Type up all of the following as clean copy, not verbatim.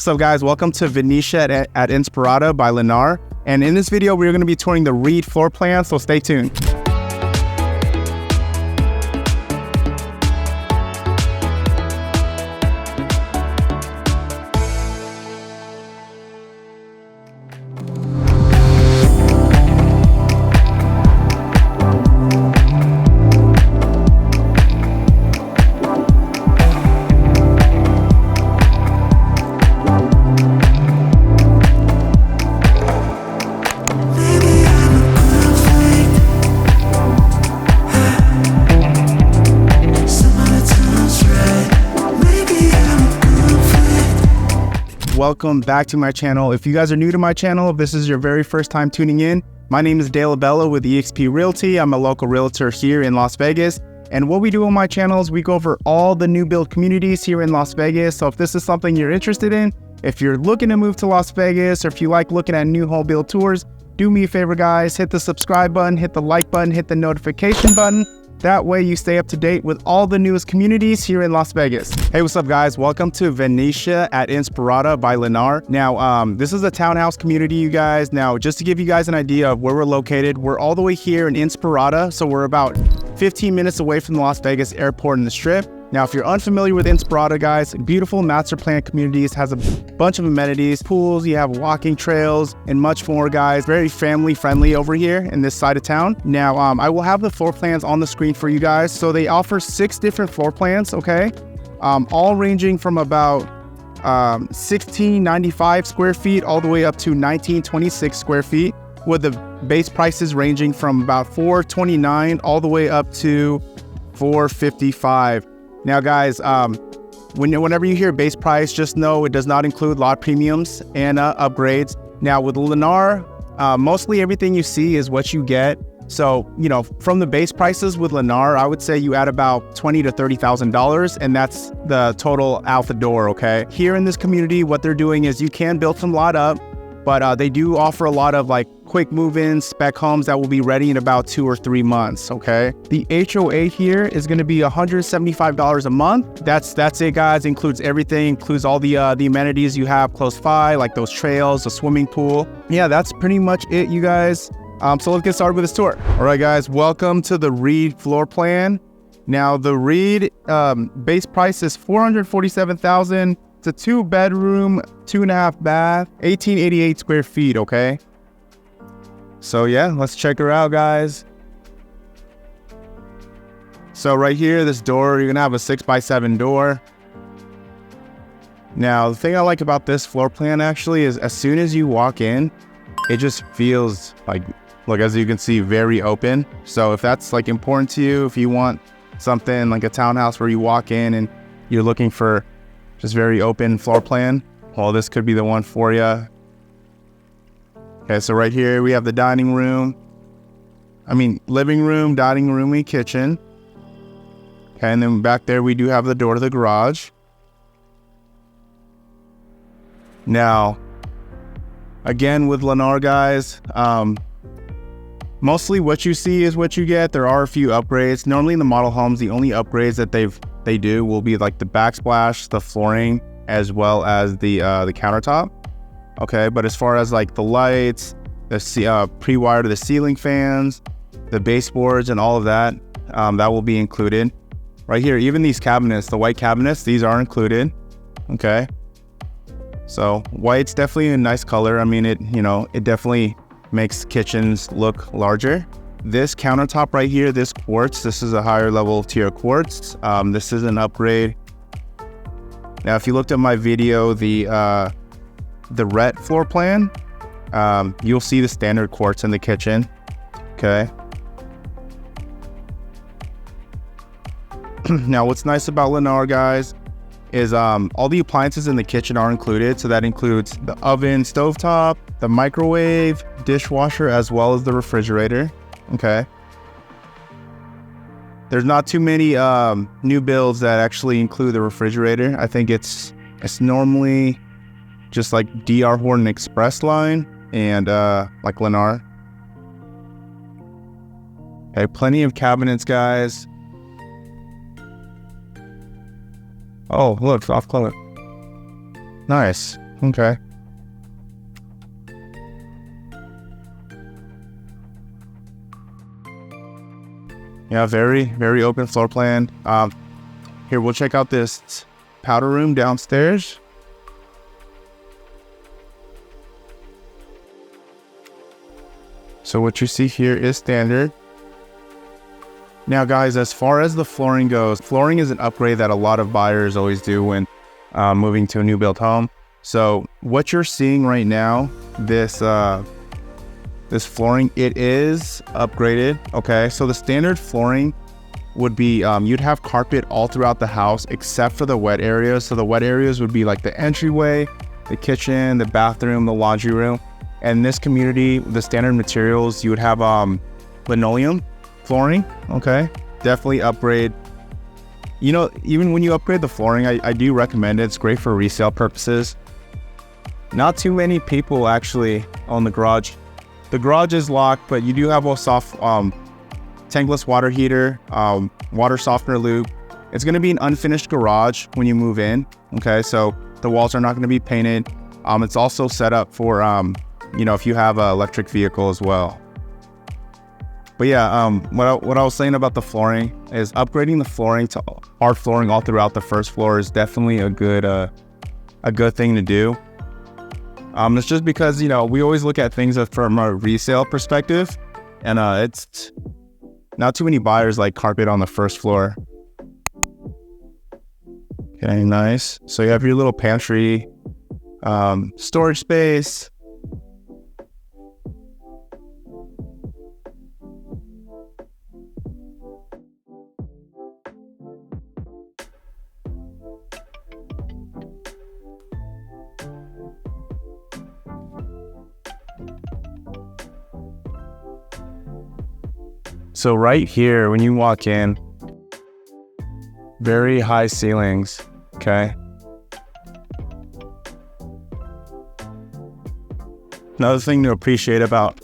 What's up guys, welcome to Venetia at Inspirada by Lennar. And in this video, we're gonna be touring the Reid floor plan, so stay tuned. Welcome back to my channel. If you guys are new to my channel, if this is your very first time tuning in, my name is Dale Abella with eXp Realty. I'm a local realtor here in Las Vegas. And what we do on my channel is we go over all the new build communities here in Las Vegas. So if this is something you're interested in, if you're looking to move to Las Vegas, or if you like looking at new home build tours, do me a favor guys, hit the subscribe button, hit the like button, hit the notification button. That way you stay up to date with all the newest communities here in Las Vegas. Hey, what's up guys? Welcome to Venetia at Inspirada by Lennar. Now, this is a townhouse community, you guys. Now, just to give you guys an idea of where we're located, we're all the way here in Inspirada. So we're about 15 minutes away from the Las Vegas airport and the Strip. Now, if you're unfamiliar with Inspirada, guys, beautiful master plan communities, has a bunch of amenities, pools, you have walking trails, and much more, guys. Very family friendly over here in this side of town. Now, I will have the floor plans on the screen for you guys. So they offer 6 different floor plans, okay? All ranging from about 1695 square feet all the way up to 1926 square feet, with the base prices ranging from about $429 all the way up to $455. Now guys, whenever you hear base price, just know it does not include lot premiums and upgrades. Now with Lennar, mostly everything you see is what you get. So, you know, from the base prices with Lennar, I would say you add about $20,000 to $30,000, and that's the total out the door, okay? Here in this community, what they're doing is you can build some lot up, but they do offer a lot of like quick move-ins, spec homes that will be ready in about 2 or 3 months, okay? The HOA here is gonna be $175 a month. That's it, guys. Includes everything, includes all the amenities you have close by, like those trails, the swimming pool. Yeah, that's pretty much it, you guys. So let's get started with this tour. All right, guys, welcome to the Reid floor plan. Now, the Reid base price is $447,000. It's a 2-bedroom, 2.5 bath, 1888 square feet, okay? So yeah, let's check her out, guys. So right here, this door, you're gonna have a 6x7 door. Now, the thing I like about this floor plan actually is as soon as you walk in, it just feels like, look, as you can see, very open. So if that's like important to you, if you want something like a townhouse where you walk in and you're looking for just very open floor plan, well, this could be the one for you. Okay, so right here we have the dining room. Living room, dining room, and kitchen. Okay, and then back there we do have the door to the garage. Now, again with Lennar, guys, mostly what you see is what you get. There are a few upgrades. Normally in the model homes, the only upgrades that they do will be like the backsplash, the flooring, as well as the countertop. Okay, but as far as like the lights, the pre-wire to the ceiling fans, the baseboards, and all of that, that will be included. Right here, even these cabinets, the white cabinets, these are included. Okay, so white's definitely a nice color. I mean, it definitely makes kitchens look larger. This countertop right here, this quartz, this is a higher level tier quartz. This is an upgrade. Now, if you looked at my video, the Rhett floor plan, you'll see the standard quartz in the kitchen, okay? Now, what's nice about Lennar, guys, is all the appliances in the kitchen are included. So that includes the oven, stovetop, the microwave, dishwasher, as well as the refrigerator. Okay. There's not too many new builds that actually include the refrigerator. I think it's normally just like DR Horton Express line and like Lennar. Okay, plenty of cabinets, guys. Oh, look, soft color. Nice. Okay. Yeah, very open floor plan. Here, we'll check out this powder room downstairs. So what you see here is standard. Now guys, as far as the flooring goes, flooring is an upgrade that a lot of buyers always do when moving to a new built home. So what you're seeing right now, this flooring, it is upgraded. Okay, so the standard flooring would be, you'd have carpet all throughout the house except for the wet areas. So the wet areas would be like the entryway, the kitchen, the bathroom, the laundry room. And in this community, the standard materials, you would have linoleum flooring. Okay, definitely upgrade. You know, even when you upgrade the flooring, I do recommend it. It's great for resale purposes. Not too many people actually own the garage. The garage is locked, but you do have a soft tankless water heater, water softener loop. It's going to be an unfinished garage when you move in. Okay, so the walls are not going to be painted. It's also set up for you know, if you have an electric vehicle as well. But yeah, what I was saying about the flooring is upgrading the flooring to hard flooring all throughout the first floor is definitely a good thing to do. It's just because, you know, we always look at things from a resale perspective, and it's not too many buyers like carpet on the first floor. Okay, nice. So you have your little pantry, storage space. So right here, when you walk in, very high ceilings, okay? Another thing to appreciate about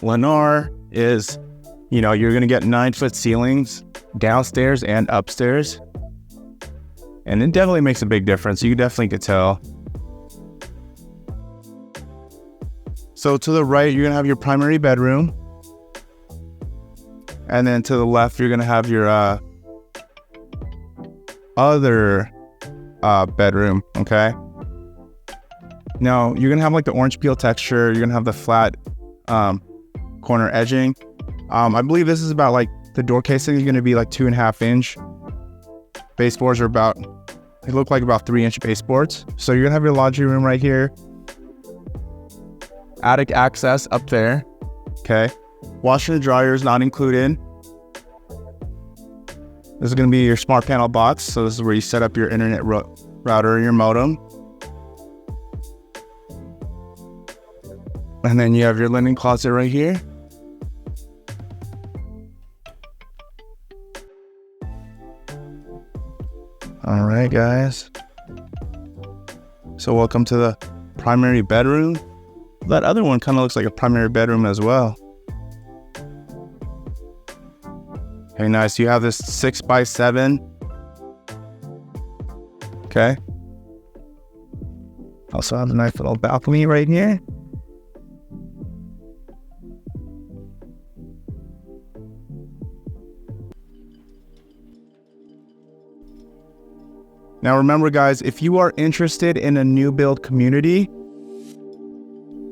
Lennar is, you know, you're gonna get 9-foot ceilings downstairs and upstairs. And it definitely makes a big difference. You definitely could tell. So to the right, you're gonna have your primary bedroom. And then to the left, you're gonna have your other bedroom, okay? Now, you're gonna have like the orange peel texture. You're gonna have the flat corner edging. I believe this is about like, the door casing is gonna be like 2.5 inch. Baseboards are about, they look like about 3-inch baseboards. So you're gonna have your laundry room right here. Attic access up there, okay? Washer and dryer is not included. This is going to be your smart panel box. So this is where you set up your internet router and your modem. And then you have your linen closet right here. All right, guys. So welcome to the primary bedroom. That other one kind of looks like a primary bedroom as well. Okay, nice. You have this 6x7. Okay. Also have a nice little balcony right here. Now remember, guys, if you are interested in a new build community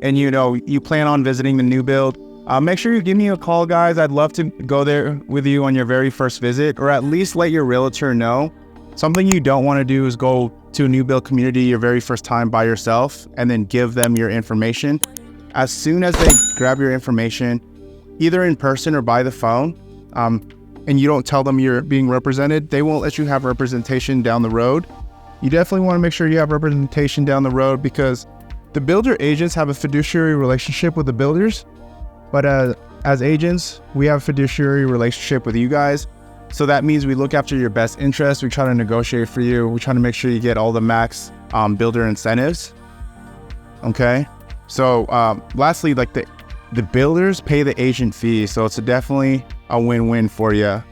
and you plan on visiting the new build, make sure you give me a call, guys. I'd love to go there with you on your very first visit, or at least let your realtor know. Something you don't want to do is go to a new build community your very first time by yourself and then give them your information. As soon as they grab your information, either in person or by the phone, and you don't tell them you're being represented, they won't let you have representation down the road. You definitely want to make sure you have representation down the road, because the builder agents have a fiduciary relationship with the builders. But as agents, we have a fiduciary relationship with you guys. So that means we look after your best interests. We try to negotiate for you. We try to make sure you get all the max builder incentives. Okay. So lastly, like the builders pay the agent fee. So it's definitely a win-win for you.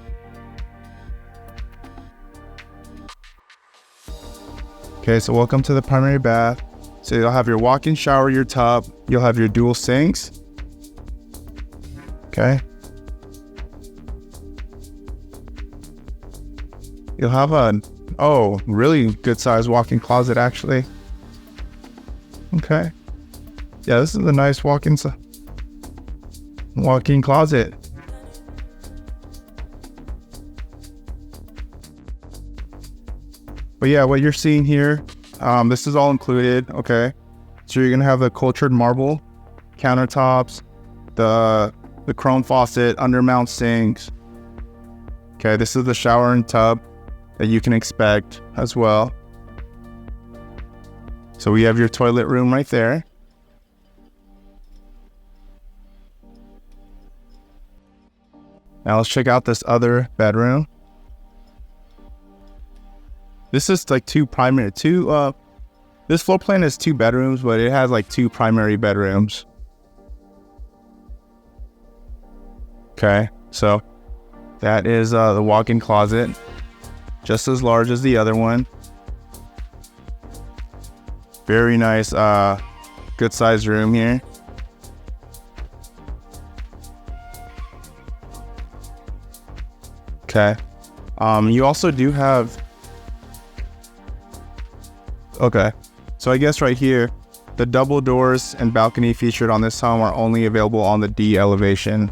Okay, so welcome to the primary bath. So you'll have your walk-in shower, your tub, you'll have your dual sinks. Okay. You'll have a, oh, really good sized walk-in closet actually. Okay. Yeah, this is a nice walk-in closet. But yeah, what you're seeing here, this is all included, okay? So you're gonna have the cultured marble countertops, the chrome faucet, undermount sinks. Okay, this is the shower and tub that you can expect as well. So we have your toilet room right there. Now let's check out this other bedroom. This is like this floor plan is 2 bedrooms, but it has like 2 primary bedrooms. Okay, so that is the walk-in closet, just as large as the other one. Very nice, good sized room here. Okay, you also do have, okay, so I guess right here, the double doors and balcony featured on this home are only available on the D elevation.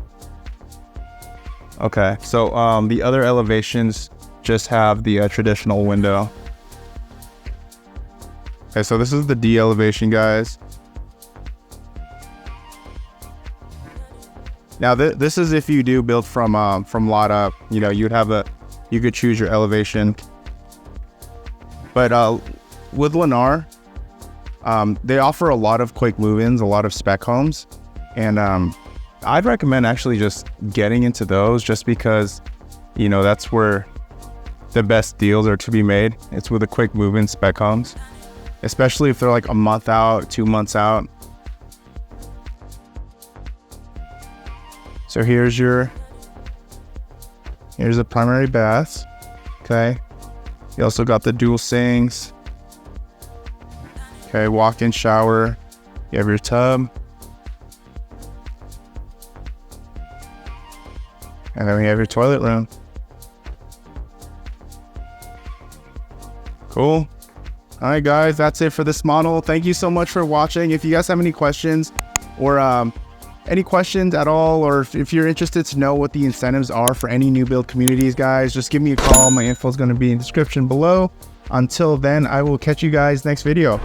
Okay, so the other elevations just have the traditional window. Okay, so this is the D elevation, guys. Now this is if you do build from lot up, you know, you could choose your elevation. But with Lennar, they offer a lot of quick move-ins, a lot of spec homes, and I'd recommend actually just getting into those, just because, you know, that's where the best deals are to be made. It's with the quick move-in spec homes, especially if they're like a month out, 2 months out. So here's the primary bath. Okay, you also got the dual sinks. Okay, walk-in shower. You have your tub. And then we have your toilet room. Cool. All right, guys, that's it for this model. Thank you so much for watching. If you guys have any questions or any questions at all, or if you're interested to know what the incentives are for any new build communities, guys, just give me a call. My info is going to be in the description below. Until then, I will catch you guys next video.